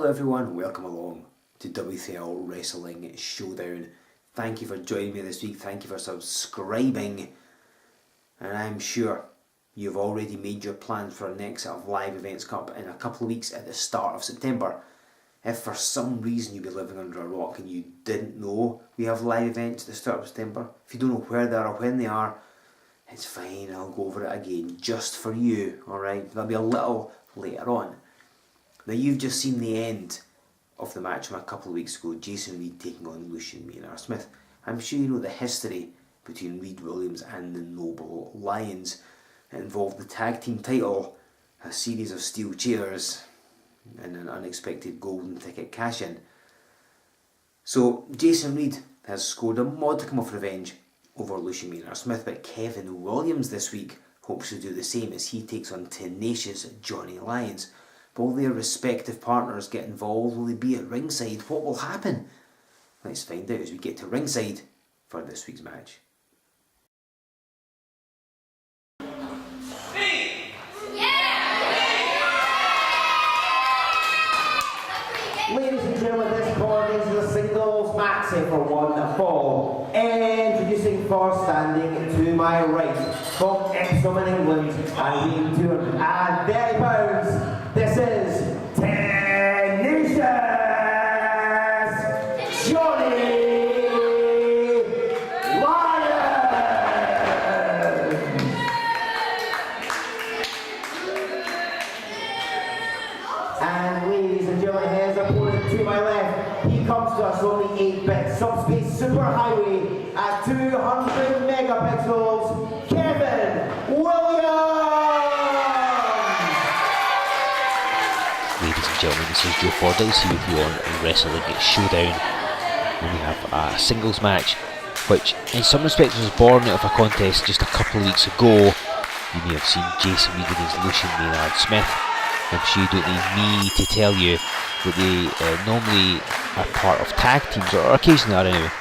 Hello everyone, welcome along to W3L Wrestling Showdown. Thank you for joining me this week, thank you for subscribing, and I'm sure you've already made your plans for our next set of live events coming up in a couple of weeks at the start of September. If for some reason you've been living under a rock and you didn't know we have live events at the start of September, if you don't know where they are or when they are, it's fine, I'll go over it again just for you, alright? That'll be a little later on. Now you've just seen the end of the match from a couple of weeks ago, Jason Reed taking on Lucian Maynard Smith. I'm sure you know the history between Reed Williams and the Noble Lions. It involved the tag team title, a series of steel chairs, and an unexpected golden ticket cash-in. So Jason Reed has scored a modicum of revenge over Lucian Maynard Smith, but Kevin Williams this week hopes to do the same as he takes on tenacious Johnny Lyons. Will their respective partners get involved? Will they be at ringside? What will happen? Let's find out as we get to ringside for this week's match. Ladies and gentlemen, this corner is a singles match for one fall. Introducing for standing to my right, from Epsom in England, and weighing 230 pounds, this is tenacious Johnny Lyons! And ladies and gentlemen, his opponent to my left, he comes to us from the 8-bit subspace superhighway at 200 megapixels, Kevin Williams! Ladies and gentlemen, this is Joe Fordyce with you on Wrestling Showdown. And we have a singles match, which in some respects was born out of a contest just a couple of weeks ago. You may have seen Jason Reed against Lucian Maynard Smith. I'm sure you don't need me to tell you that they normally are part of tag teams, or occasionally are anyway.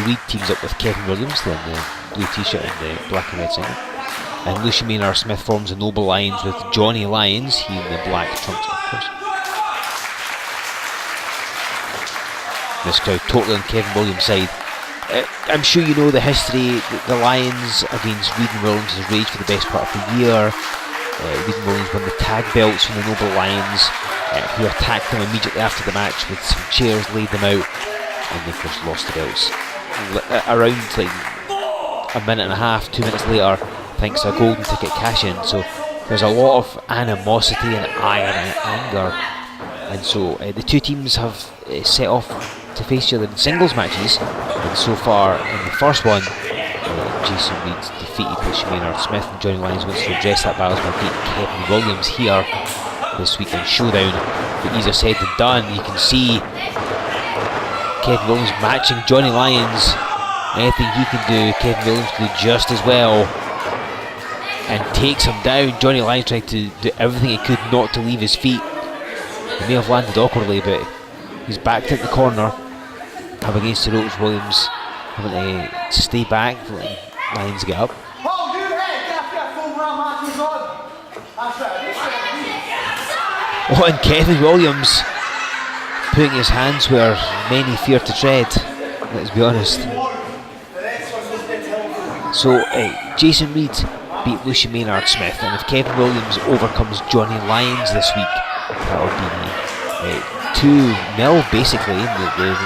Reed teams up with Kevin Williams, then the blue t-shirt and the black and red singlet. And Lucian Maynard Smith forms the Noble Lions with Johnny Lyons, he in the black trunks of course. This crowd totally on Kevin Williams' side. I'm sure you know the history. The Lions against Reed and Williams has raged for the best part of the year. Reed and Williams won the tag belts from the Noble Lions, who attacked them immediately after the match with some chairs, laid them out, and they of course lost the belts. Around like a minute and a half, 2 minutes later, thanks to a golden ticket cash-in. So there's a lot of animosity and ire and anger, and so the two teams have set off to face each other in singles matches, and so far in the first one, Jason Reed defeated Lucian Maynard Smith, and Johnny Lyons wants to address that battle by beating Kevin Williams here this week in Showdown. But easier said than done. You can see Kevin Williams matching Johnny Lyons. Anything he can do, Kevin Williams can do just as well, and takes him down. Johnny Lyons trying to do everything he could not to leave his feet. He may have landed awkwardly, but he's backed at the corner, up against the ropes. Williams having to stay back, letting Lyons get up. Oh, and Kevin Williams putting his hands where many fear to tread, let's be honest. So Jason Reed beat Lucian Maynard Smith, and if Kevin Williams overcomes Johnny Lyons this week, that will be 2-0 basically in the little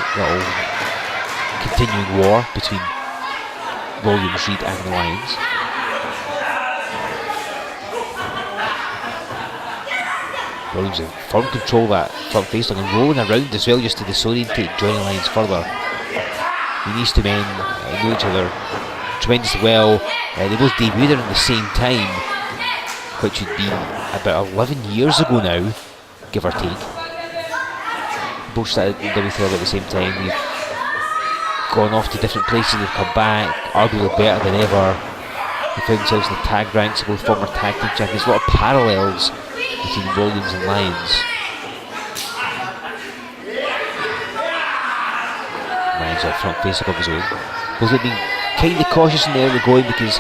continuing war between Williams, Reed and the Lions. Williams in firm control that front faceling and rolling around as well, just to disorientate Johnny Lyons further. These two men know each other tremendously well. They both debuted at the same time, which would be about 11 years ago now, give or take. Both started in W3L at the same time. They've gone off to different places, they've come back, arguably better than ever. They found themselves in the tag ranks of both former tag team champions. A lot of parallels between Williams and Lyons. Lyons a front face of his own. Both have been kind of cautious in the early going because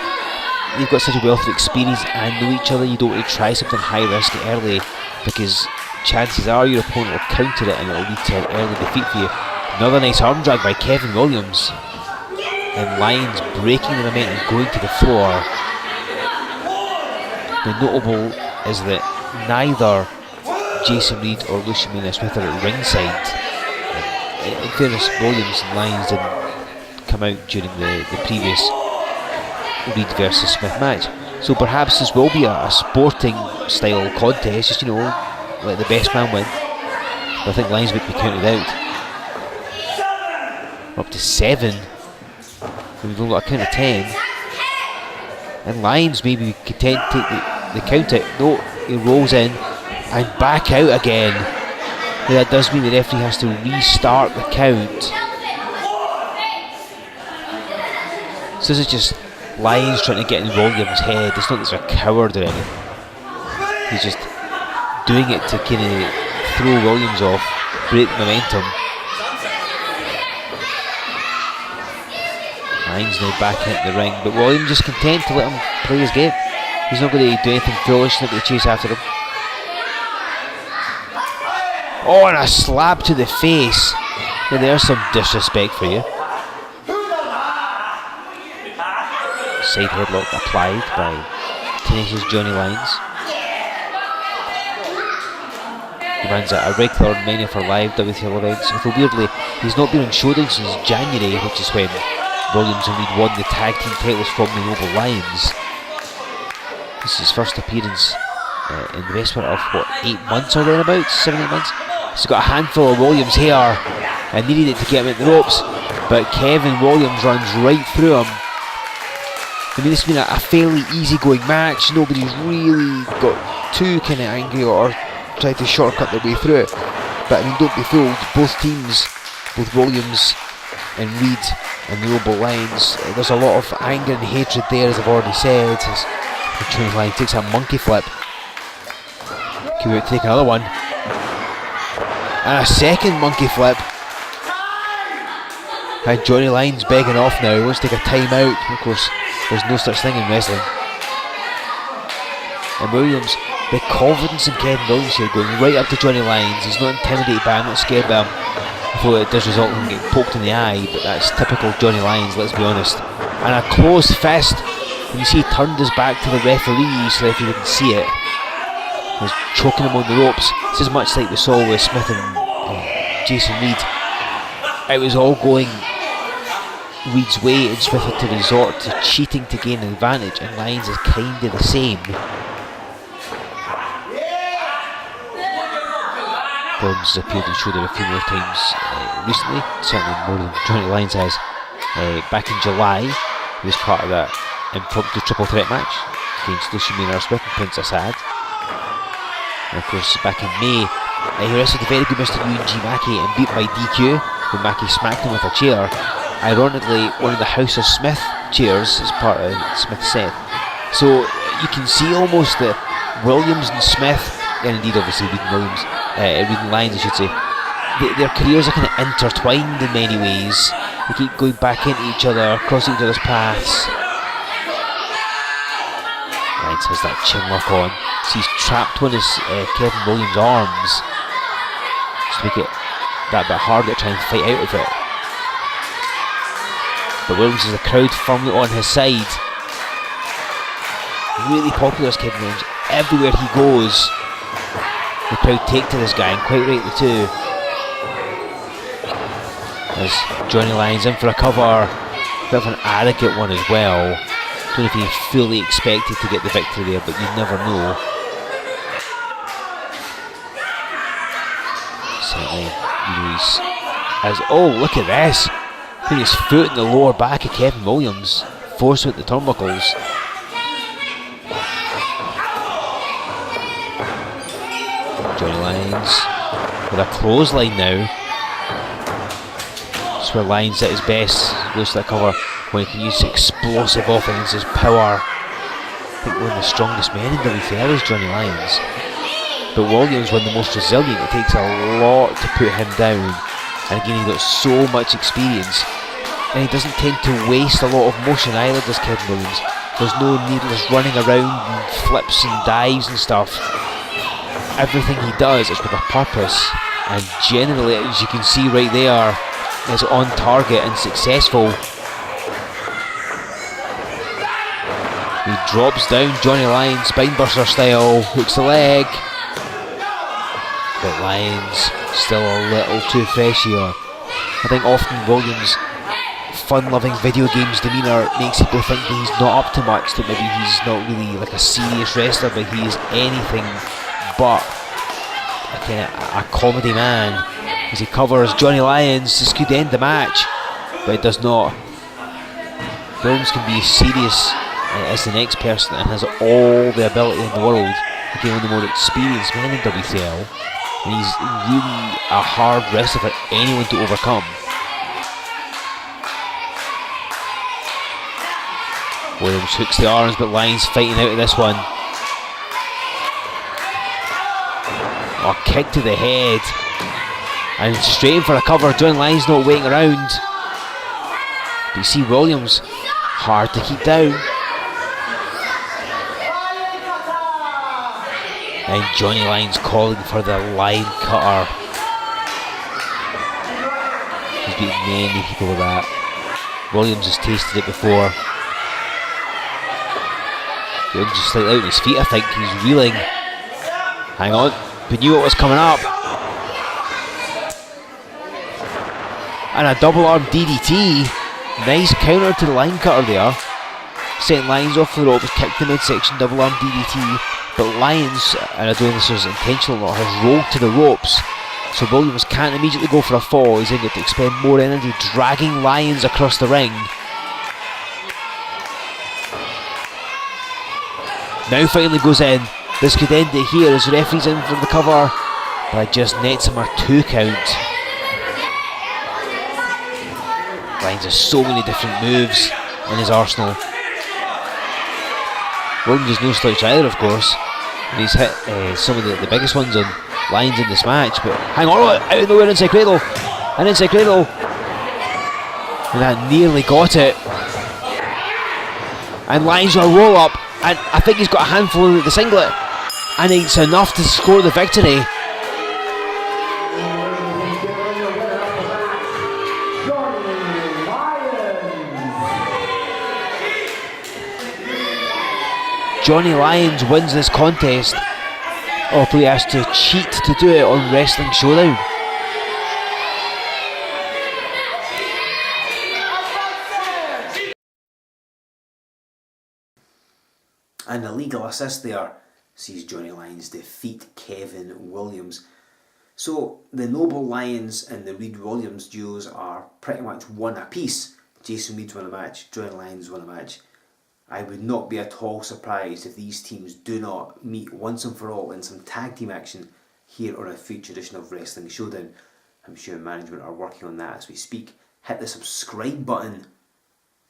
they've got such a wealth of experience and know each other. You don't want to try something high risk early because chances are your opponent will counter it and it'll lead to an early defeat for you. Another nice arm drag by Kevin Williams. And Lyons breaking the momentum, going to the floor. The notable is that neither Jason Reed or Lucian Smith are at ringside. In fairness, Williams and Lyons didn't come out during the previous Reed versus Smith match. So perhaps this will be a sporting style contest, just, you know, let the best man win. But I think Lyons would be counted out. Up to 7. We've only got a count of 10. And Lyons maybe content to take the count out. No, he rolls in and back out again. Now that does mean the referee has to restart the count. So this is just Lyons trying to get in Williams' head. It's not that he's a coward or anything. He's just doing it to kind of throw Williams off, break momentum. Lyons now back into the ring, but Williams just content to let him play his game. He's not going to do anything foolish, not going to chase after him. Oh, and a slap to the face. Now there's some disrespect for you. Side headlock applied by tenacious Johnny Lyons. He runs a regular on many of our live W3L events, although weirdly he's not been on Showdown since January, which is when Williams and Reed won the tag team titles from the Noble Lions. This is his first appearance in the best part of what, 8 months or thereabouts, 7 8 months. He's got a handful of Williams here and needed it to get him at the ropes, but Kevin Williams runs right through him. I mean, this has been a fairly easy-going match. Nobody's really got too kind of angry or tried to shortcut their way through it. But I mean, don't be fooled. Both teams, both Williams and Reed and the Noble Lions, there's a lot of anger and hatred there, as I've already said. As Johnny Lyons takes a monkey flip. Can we take another one? And a second monkey flip. And Johnny Lyons begging off now. He wants to take a time out. Of course, there's no such thing in wrestling. And Williams, the confidence in Kevin Williams here, going right up to Johnny Lyons. He's not intimidated by him, not scared by him. Although it does result in him getting poked in the eye, but that's typical Johnny Lyons, let's be honest. And a closed fist. And you see he turned his back to the referee so the referee didn't see it. He was choking him on the ropes. This is much like we saw with Smith and Jason Reed. It was all going Reed's way, and Smith had to resort to cheating to gain an advantage, and Lyons is kind of the same. Williams has appeared in Showdown a few more times recently, certainly more than Johnny Lyons has. Back in July, he was part of that impromptu triple threat match against Lucian Smith and Princess Ad. And of course, back in May, he wrestled the very good Mr. G Mackey and beat by DQ when Mackey smacked him with a chair. Ironically, one of the House of Smith chairs is part of Smith's set. So you can see almost that Williams and Smith, and indeed obviously Reed and Lyons I should say, their careers are kind of intertwined in many ways. They keep going back into each other, crossing each other's paths. Lyons has that chin lock on. So he's trapped one of Kevin Williams' arms, just to make it that bit harder to try and fight out of it. But Williams has the crowd firmly on his side. Really popular as Kevin Williams. Everywhere he goes, the crowd take to this guy, and quite rightly too. As Johnny Lyons in for a cover, bit of an arrogant one as well. Don't know if he fully expected to get the victory there, but you never know. Certainly, oh, look at this! Putting his foot in the lower back of Kevin Williams, forcing at the turnbuckles. Johnny Lyons with a clothesline now. That's where Lyons at his best, goes to that cover when he can use explosive offense, his power. I think one of the strongest men in W3L is Johnny Lyons. But Williams, one of the most resilient. It takes a lot to put him down. And again, he's got so much experience. And he doesn't tend to waste a lot of motion either, does Kevin Williams. There's no needless running around and flips and dives and stuff. everything he does is with a purpose, and generally, as you can see right there, is on target and successful. He drops down Johnny Lyons, spinebuster style, hooks the leg. But Lyons still a little too fresh here. I think often Williams' fun-loving video games demeanour makes people think that he's not up to much, that maybe he's not really like a serious wrestler, but he is anything but a comedy man. As he covers Johnny Lyons, this could end the match, but it does not. Williams can be as serious as the next person and has all the ability in the world. Again, one of the more experienced men in W3L. And he's really a hard wrestler for anyone to overcome. Williams hooks the arms, but Lyons fighting out of this one. Oh, kick to the head. And straight in for a cover. John Lyons not waiting around. But you see Williams, hard to keep down. And Johnny Lyons calling for the line cutter. He's beaten many people with that. Williams has tasted it before. Williams just slightly out on his feet, I think. He's reeling. Hang on. We knew what was coming up. And a double arm DDT. Nice counter to the line cutter there. Sent Lyons off the ropes, kicked the midsection, double arm DDT. But Lyons, and I don't know if this was intentional or not, has rolled to the ropes. So Williams can't immediately go for a fall. He's then got to expend more energy dragging Lyons across the ring. Now finally goes in. This could end it here as the referee's in for the cover. But it just nets him a 2 count. Lyons has so many different moves in his arsenal. Williams is no slouch either, of course, and he's hit some of the biggest ones on Lyons in this match. But hang on, out of nowhere, inside cradle, and inside cradle, and that nearly got it. And Lyons got a roll up, and I think he's got a handful in the singlet, and it's enough to score the victory. Johnny Lyons wins this contest. Oh, but he has to cheat to do it on Wrestling Showdown. And a legal assist there sees Johnny Lyons defeat Kevin Williams. So the Noble Lyons and the Reed Williams duos are pretty much one apiece. Jason Reed's won a match, Johnny Lyons won a match. I would not be at all surprised if these teams do not meet once and for all in some tag team action here on a future edition of Wrestling Showdown. I'm sure management are working on that as we speak. Hit the subscribe button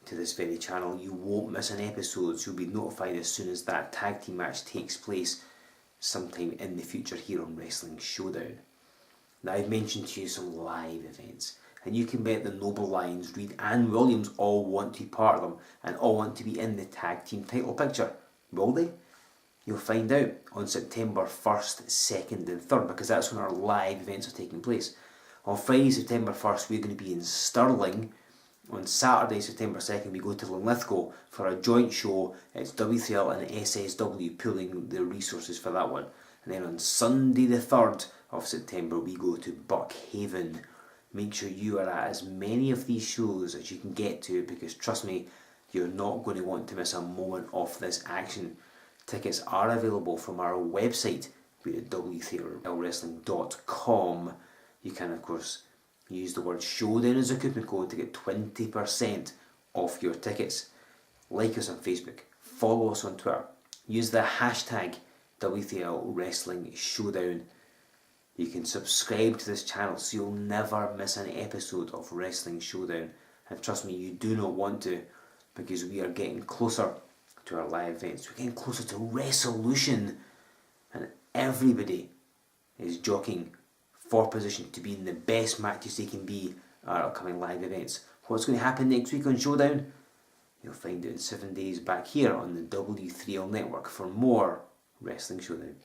to this very channel. You won't miss an episode, so you'll be notified as soon as that tag team match takes place sometime in the future here on Wrestling Showdown. Now, I've mentioned to you some live events, and you can bet the Noble Lions, Reed and Williams all want to be part of them and all want to be in the tag team title picture. Will they? You'll find out on September 1st, 2nd and 3rd, because that's when our live events are taking place. On Friday, September 1st, we're going to be in Stirling. On Saturday, September 2nd, we go to Linlithgow for a joint show. It's W3L and SSW pooling the resources for that one. And then on Sunday the 3rd of September, we go to Buckhaven. Make sure you are at as many of these shows as you can get to, because trust me, you're not going to want to miss a moment of this action. Tickets are available from our website, at W3LWrestling.com. You can, of course, use the word Showdown as a coupon code to get 20% off your tickets. Like us on Facebook, follow us on Twitter, use the hashtag W3L Wrestling Showdown. You can subscribe to this channel so you'll never miss an episode of Wrestling Showdown. And trust me, you do not want to, because we are getting closer to our live events. We're getting closer to resolution, and everybody is jockeying for position to be in the best matches they can be at our upcoming live events. What's going to happen next week on Showdown? You'll find out in 7 days back here on the W3L network for more Wrestling Showdown.